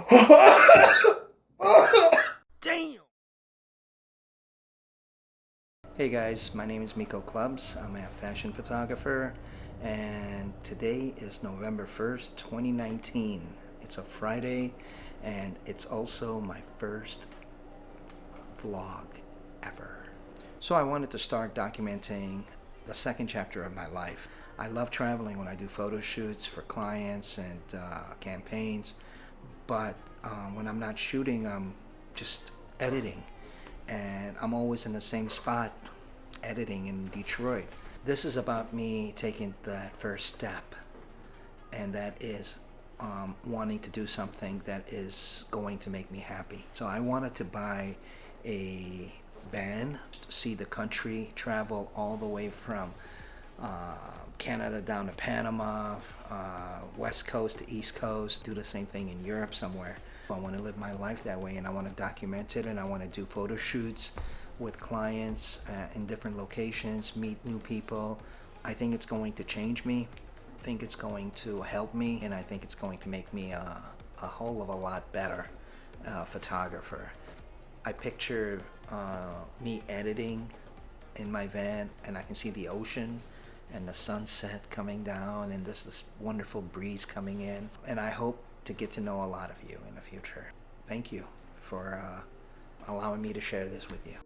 Damn! Hey guys, my name is fotoklubz. I'm a fashion photographer, and today is November 1st, 2019. It's a Friday, and it's also my first vlog ever. So I wanted to start documenting the second chapter of my life. I love traveling when I do photo shoots for clients and campaigns, but when I'm not shooting, I'm just editing, and I'm always in the same spot editing in Detroit. This is about me taking that first step, and that is wanting to do something that is going to make me happy. So I wanted to buy a van, see the country, travel all the way from Canada down to Panama, West Coast to East Coast, do the same thing in Europe somewhere. I want to live my life that way, and I want to document it, and I want to do photo shoots with clients in different locations, meet new people. I think it's going to change me. I think it's going to help me, and I think it's going to make me a whole of a lot better photographer. I picture me editing in my van, and I can see the ocean and the sunset coming down, and this wonderful breeze coming in, and I hope to get to know a lot of you in the future. Thank you for allowing me to share this with you.